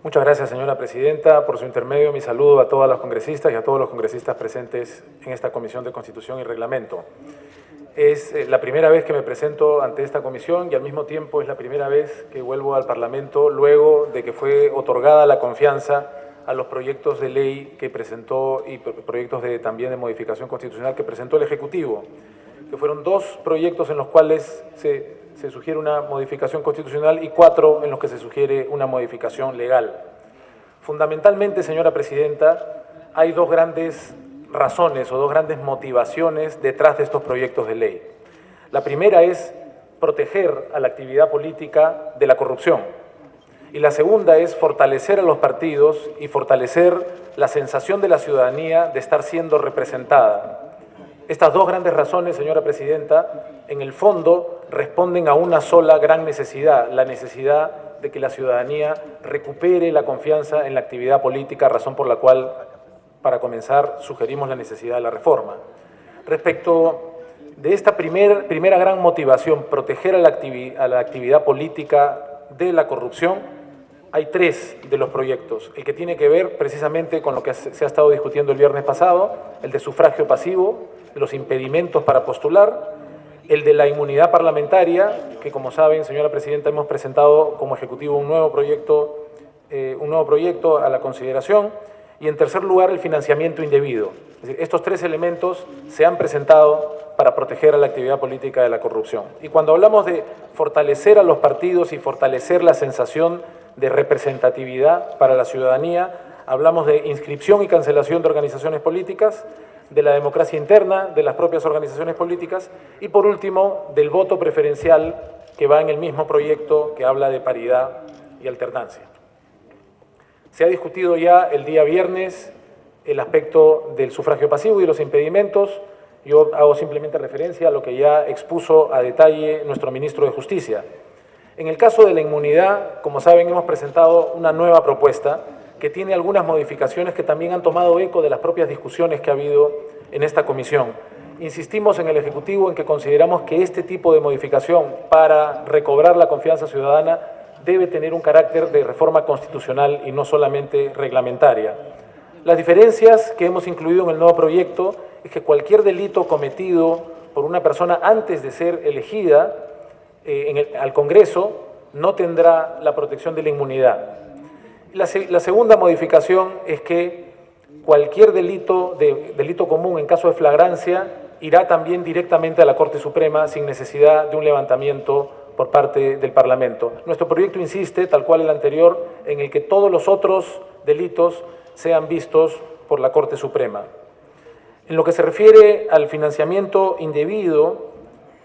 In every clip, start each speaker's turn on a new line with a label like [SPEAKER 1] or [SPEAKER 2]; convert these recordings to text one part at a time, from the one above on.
[SPEAKER 1] Muchas gracias, señora presidenta. Por su intermedio, mi saludo a todas las congresistas y a todos los congresistas presentes en esta Comisión de Constitución y Reglamento. Es la primera vez que me presento ante esta comisión y al mismo tiempo es la primera vez que vuelvo al Parlamento luego de que fue otorgada la confianza a los proyectos de ley que presentó y proyectos también de modificación constitucional que presentó el Ejecutivo, que fueron 2 proyectos en los cuales se sugiere una modificación constitucional y 4 en los que se sugiere una modificación legal. Fundamentalmente, señora presidenta, hay 2 grandes razones o 2 grandes motivaciones detrás de estos proyectos de ley. La primera es proteger a la actividad política de la corrupción. Y la segunda es fortalecer a los partidos y fortalecer la sensación de la ciudadanía de estar siendo representada. Estas 2 grandes razones, señora presidenta, en el fondo responden a una sola gran necesidad, la necesidad de que la ciudadanía recupere la confianza en la actividad política, razón por la cual, para comenzar, sugerimos la necesidad de la reforma. Respecto de esta primera gran motivación, proteger a la actividad política de la corrupción, hay 3 de los proyectos. El que tiene que ver precisamente con lo que se ha estado discutiendo el viernes pasado, el de sufragio pasivo, los impedimentos para postular, el de la inmunidad parlamentaria, que como saben, señora presidenta, hemos presentado como Ejecutivo un nuevo proyecto a la consideración, y en tercer lugar el financiamiento indebido. Es decir, estos 3 elementos se han presentado para proteger a la actividad política de la corrupción. Y cuando hablamos de fortalecer a los partidos y fortalecer la sensación de representatividad para la ciudadanía, hablamos de inscripción y cancelación de organizaciones políticas, de la democracia interna de las propias organizaciones políticas y, por último, del voto preferencial que va en el mismo proyecto que habla de paridad y alternancia. Se ha discutido ya el día viernes el aspecto del sufragio pasivo y los impedimentos. Yo hago simplemente referencia a lo que ya expuso a detalle nuestro ministro de Justicia. En el caso de la inmunidad, como saben, hemos presentado una nueva propuesta que tiene algunas modificaciones que también han tomado eco de las propias discusiones que ha habido en esta comisión. Insistimos en el Ejecutivo en que consideramos que este tipo de modificación para recobrar la confianza ciudadana debe tener un carácter de reforma constitucional y no solamente reglamentaria. Las diferencias que hemos incluido en el nuevo proyecto es que cualquier delito cometido por una persona antes de ser elegida al Congreso no tendrá la protección de la inmunidad. La segunda modificación es que cualquier delito común en caso de flagrancia irá también directamente a la Corte Suprema sin necesidad de un levantamiento por parte del Parlamento. Nuestro proyecto insiste, tal cual el anterior, en el que todos los otros delitos sean vistos por la Corte Suprema. En lo que se refiere al financiamiento indebido,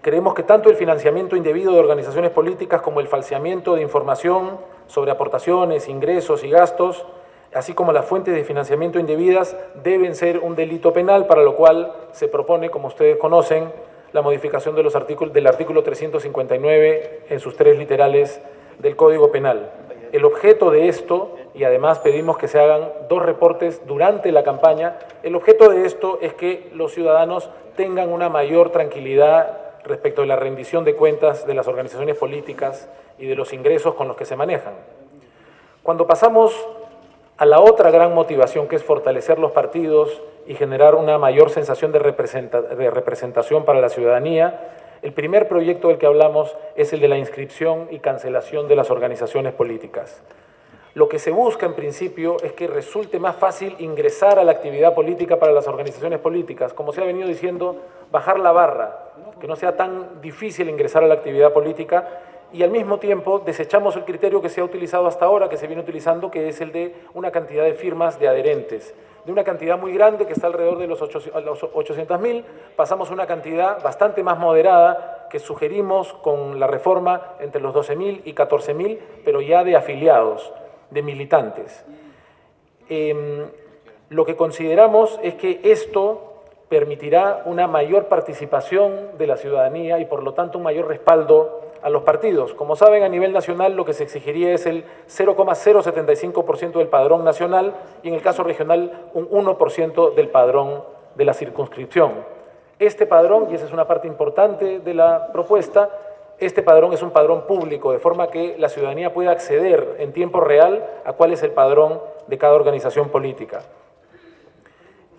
[SPEAKER 1] creemos que tanto el financiamiento indebido de organizaciones políticas como el falseamiento de información sobre aportaciones, ingresos y gastos, así como las fuentes de financiamiento indebidas, deben ser un delito penal, para lo cual se propone, como ustedes conocen, la modificación del artículo 359 en sus 3 literales del Código Penal. El objeto de esto, y además pedimos que se hagan 2 reportes durante la campaña, el objeto de esto es que los ciudadanos tengan una mayor tranquilidad respecto de la rendición de cuentas de las organizaciones políticas y de los ingresos con los que se manejan. Cuando pasamos a la otra gran motivación, que es fortalecer los partidos y generar una mayor sensación de representación para la ciudadanía, el primer proyecto del que hablamos es el de la inscripción y cancelación de las organizaciones políticas. Lo que se busca en principio es que resulte más fácil ingresar a la actividad política para las organizaciones políticas, como se ha venido diciendo, bajar la barra, que no sea tan difícil ingresar a la actividad política, y al mismo tiempo desechamos el criterio que se ha utilizado hasta ahora, que se viene utilizando, que es el de una cantidad de firmas de adherentes. De una cantidad muy grande, que está alrededor de los 800.000, pasamos a una cantidad bastante más moderada, que sugerimos con la reforma entre los 12.000 y 14.000, pero ya de afiliados, de militantes. Lo que consideramos es que esto permitirá una mayor participación de la ciudadanía y por lo tanto un mayor respaldo a los partidos. Como saben, a nivel nacional lo que se exigiría es el 0,075% del padrón nacional y en el caso regional un 1% del padrón de la circunscripción. Este padrón, y esa es una parte importante de la propuesta, este padrón es un padrón público, de forma que la ciudadanía pueda acceder en tiempo real a cuál es el padrón de cada organización política.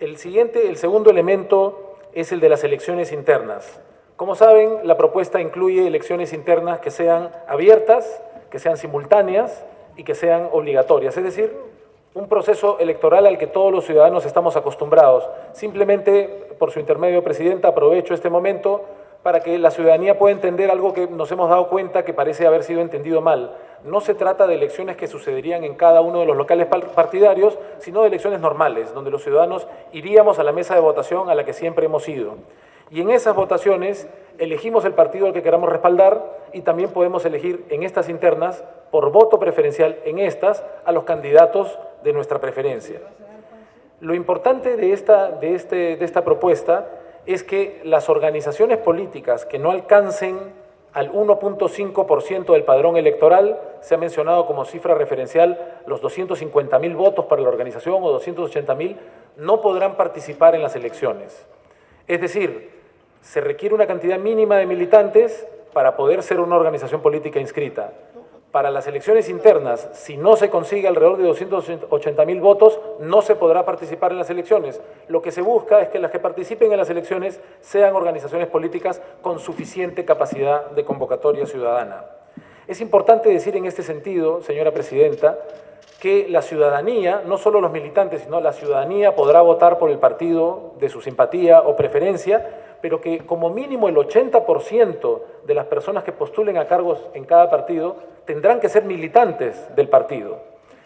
[SPEAKER 1] El segundo elemento es el de las elecciones internas. Como saben, la propuesta incluye elecciones internas que sean abiertas, que sean simultáneas y que sean obligatorias, es decir, un proceso electoral al que todos los ciudadanos estamos acostumbrados. Simplemente, por su intermedio, Presidenta, aprovecho este momento para que la ciudadanía pueda entender algo que nos hemos dado cuenta que parece haber sido entendido mal. No se trata de elecciones que sucederían en cada uno de los locales partidarios, sino de elecciones normales, donde los ciudadanos iríamos a la mesa de votación a la que siempre hemos ido. Y en esas votaciones elegimos el partido al que queramos respaldar y también podemos elegir en estas internas, por voto preferencial en estas, a los candidatos de nuestra preferencia. Lo importante de esta propuesta es que las organizaciones políticas que no alcancen al 1.5% del padrón electoral, se ha mencionado como cifra referencial los 250.000 votos para la organización o 280.000, no podrán participar en las elecciones. Es decir, se requiere una cantidad mínima de militantes para poder ser una organización política inscrita. Para las elecciones internas, si no se consigue alrededor de 280.000 votos, no se podrá participar en las elecciones. Lo que se busca es que las que participen en las elecciones sean organizaciones políticas con suficiente capacidad de convocatoria ciudadana. Es importante decir en este sentido, señora Presidenta, que la ciudadanía, no solo los militantes, sino la ciudadanía podrá votar por el partido de su simpatía o preferencia, pero que como mínimo el 80% de las personas que postulen a cargos en cada partido tendrán que ser militantes del partido.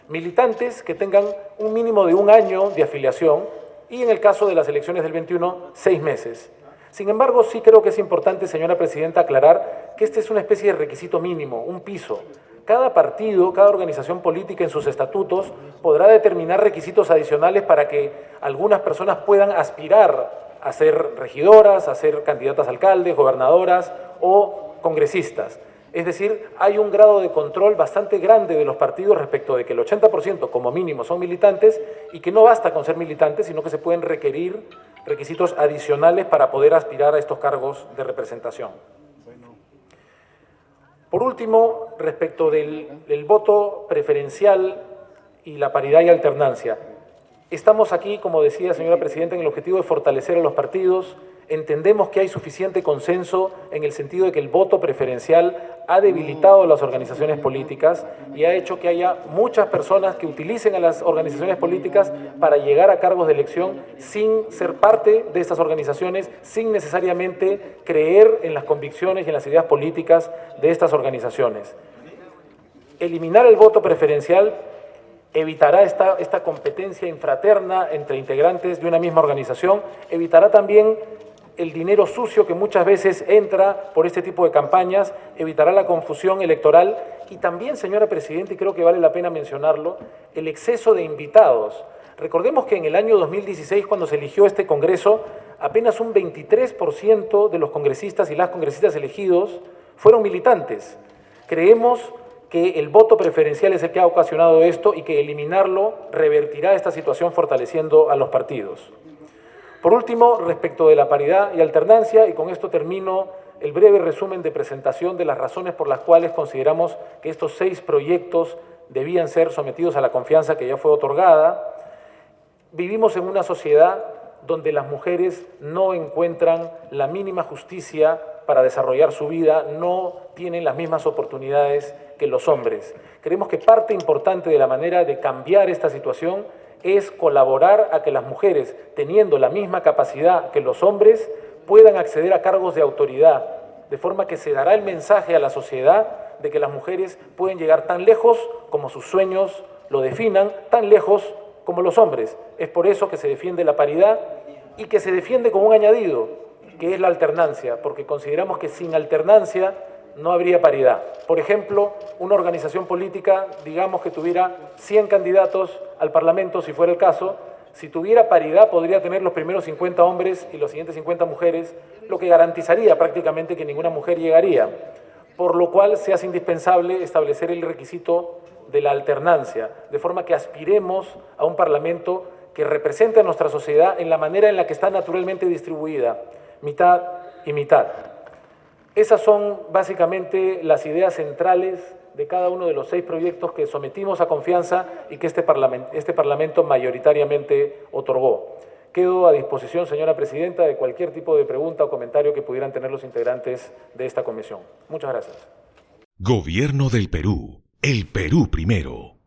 [SPEAKER 1] Militantes que tengan un mínimo de 1 año de afiliación y en el caso de las elecciones del 21, 6 meses. Sin embargo, sí creo que es importante, señora Presidenta, aclarar que este es una especie de requisito mínimo, un piso. Cada partido, cada organización política en sus estatutos podrá determinar requisitos adicionales para que algunas personas puedan aspirar a ser regidoras, a ser candidatas a alcaldes, gobernadoras o congresistas. Es decir, hay un grado de control bastante grande de los partidos respecto de que el 80% como mínimo son militantes y que no basta con ser militantes, sino que se pueden requerir requisitos adicionales para poder aspirar a estos cargos de representación. Por último, respecto del voto preferencial y la paridad y alternancia, estamos aquí, como decía, señora Presidenta, en el objetivo de fortalecer a los partidos. Entendemos que hay suficiente consenso en el sentido de que el voto preferencial ha debilitado a las organizaciones políticas y ha hecho que haya muchas personas que utilicen a las organizaciones políticas para llegar a cargos de elección sin ser parte de estas organizaciones, sin necesariamente creer en las convicciones y en las ideas políticas de estas organizaciones. Eliminar el voto preferencial evitará esta competencia infraterna entre integrantes de una misma organización, evitará también el dinero sucio que muchas veces entra por este tipo de campañas, evitará la confusión electoral y también, señora Presidenta, y creo que vale la pena mencionarlo, el exceso de invitados. Recordemos que en el año 2016, cuando se eligió este Congreso, apenas un 23% de los congresistas y las congresistas elegidos fueron militantes. Creemos que el voto preferencial es el que ha ocasionado esto y que eliminarlo revertirá esta situación fortaleciendo a los partidos. Por último, respecto de la paridad y alternancia, y con esto termino el breve resumen de presentación de las razones por las cuales consideramos que estos 6 proyectos debían ser sometidos a la confianza que ya fue otorgada. Vivimos en una sociedad donde las mujeres no encuentran la mínima justicia para desarrollar su vida, no tienen las mismas oportunidades que los hombres. Creemos que parte importante de la manera de cambiar esta situación es colaborar a que las mujeres, teniendo la misma capacidad que los hombres, puedan acceder a cargos de autoridad, de forma que se dará el mensaje a la sociedad de que las mujeres pueden llegar tan lejos como sus sueños lo definan, tan lejos como los hombres. Es por eso que se defiende la paridad y que se defiende con un añadido, que es la alternancia, porque consideramos que sin alternancia no habría paridad. Por ejemplo, una organización política, digamos que tuviera 100 candidatos al Parlamento, si fuera el caso, si tuviera paridad podría tener los primeros 50 hombres y los siguientes 50 mujeres, lo que garantizaría prácticamente que ninguna mujer llegaría, por lo cual se hace indispensable establecer el requisito de la alternancia, de forma que aspiremos a un Parlamento que represente a nuestra sociedad en la manera en la que está naturalmente distribuida, mitad y mitad. Esas son básicamente las ideas centrales de cada uno de los 6 proyectos que sometimos a confianza y que este Parlamento mayoritariamente otorgó. Quedo a disposición, señora presidenta, de cualquier tipo de pregunta o comentario que pudieran tener los integrantes de esta comisión. Muchas gracias.
[SPEAKER 2] Gobierno del Perú. El Perú primero.